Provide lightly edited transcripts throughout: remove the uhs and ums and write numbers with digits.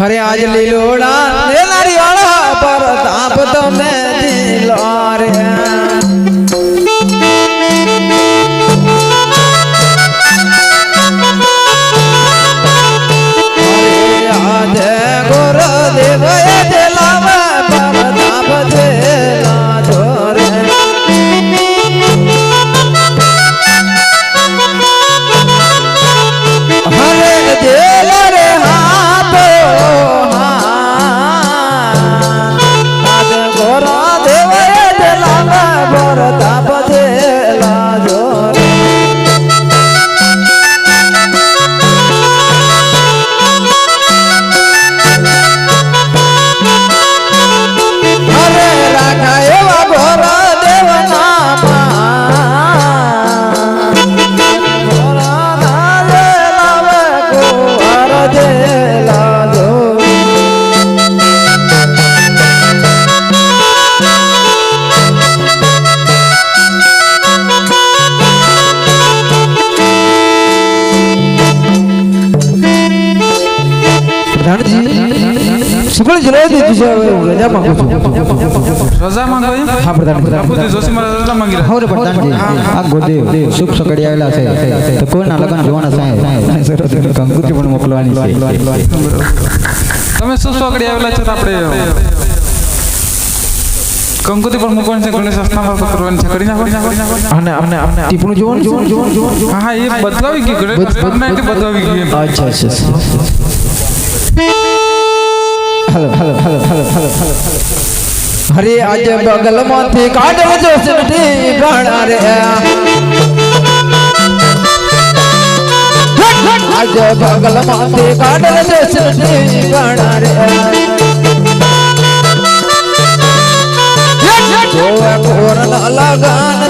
अरे आज लीलोड़ा नेलारी वाला पर ताप तो मैं दिलारे आज गुरु देव दिलावा पर ताप दिला जोरे हरे दिल रे शुक्ल जिले दी तुझे रजा मांगो रजा मांगो हां प्रधान बापूजी जोशी महाराज रजा मांगी हो रे प्रधान जी आ गोदेव शुभ सकड़ी आवेला છે તો કોના લગન જોવાના છે સર કંકુતી પણ મોકલવાની છે તમે શું सकड़ी આવેલા છે તો આપણે કંકુતી પણ મૂકવાની છે ગણેશ સ્નાન કરવાની છે કરી નાખો અને અમને ટીપણું જોવાનું હા એ બદલાવી ગઈ ગણેશ સ્નાન બદલાવી ગઈ અચ્છા hello hello hello hello hello hello हरे आज बगल माथे काटो जो सिटी बना रे आज बगल माथे काटो जो सिटी बना रे जो कोरन लगान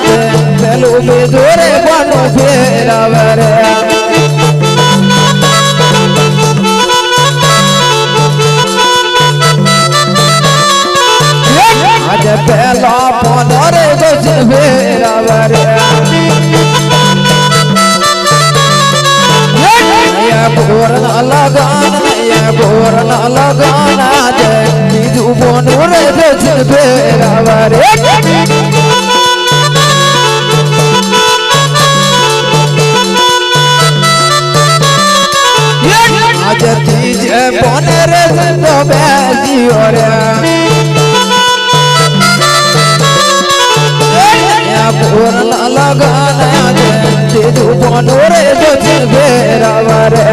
दे चलो में जोरे बनो फेरावे रे आज पहला पौधरे जो फेरावे ये बोरन लगान आज बीजू बोनरे जो फेरावे आज तीजे बोनरे जो बैसी और बोरन लगाना दे तेजू बनोरे जो फेरावे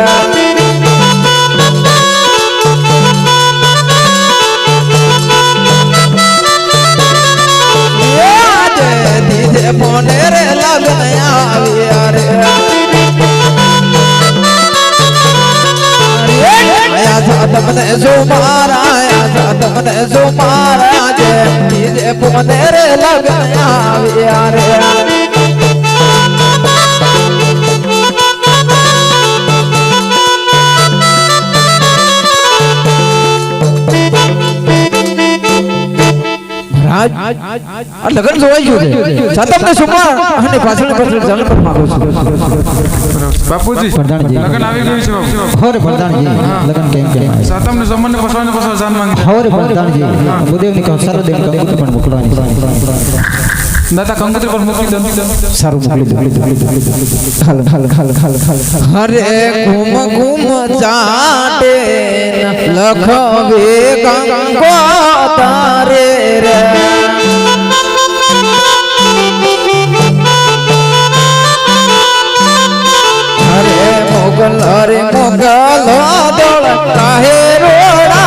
आज दीदे बोनेरे लगाया रे आया साथ मने जो मारा जे दीदे बोनेरे लगाया रे आज लगन જોવાઈ ગયું છે સાતમને સુમા અને પાછળ જાણ પર માંગો છું બાપુજી પ્રધાનજી લગન આવી ગયું છે બાપુ હોરે પ્રધાનજી લગન કેમ સાતમને જમણને પસવાને જાન માંગી હોરે પ્રધાનજી ગુદેવની કહો સર્વદેવ કંકુતી પણ મોકલવાની દાદા કંકુતી પર મોકલી દો સારું મોકલી દો હાલ હરે ઘૂમ ચાટે લખવે કંકો તારે રે हरे मोगल दौड़ काहे रोड़ा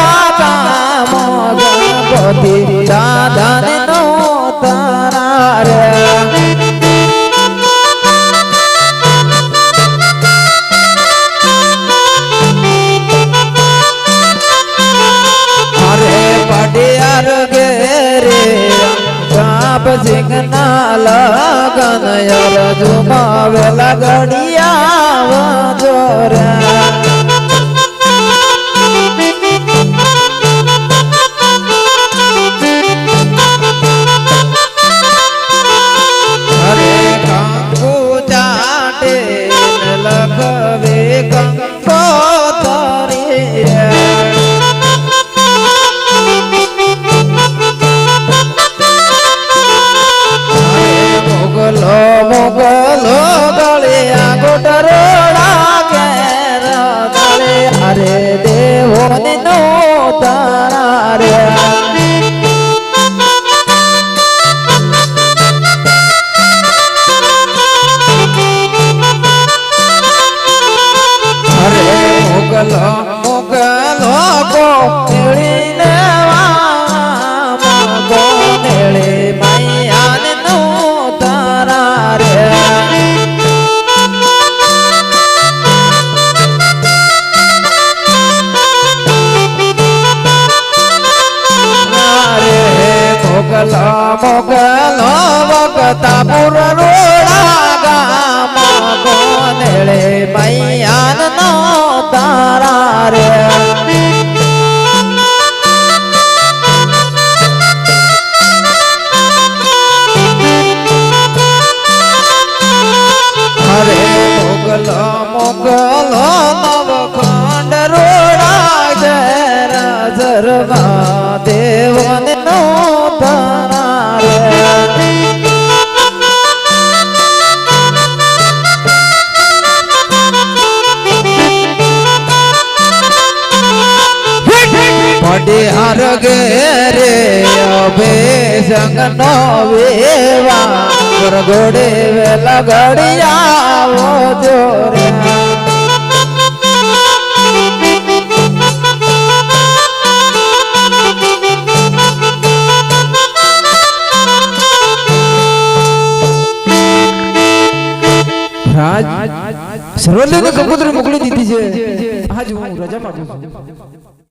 मोगपति दादन नो तारा रे हरे पटियार गे रे काप सिंगना लगन यर जुमावे लगड़िया जोरा कंकु चाटे लखवे कंको મોગલો વખતાપુર રોડા ગામ ગોંદળે મૈયાનો તારા રે હરે મોગલો નવખંડ રોડા જરા જરવા દેવન નો તારા રે પડી હર ઘેરે અભે સંગ નો વેવા ગોડે વેલા ઘડિયાવો જોરે રાજ સર્વદેવને કંકોત્રી મોકલી દીધી છે આજ હું રજા માંગુ છું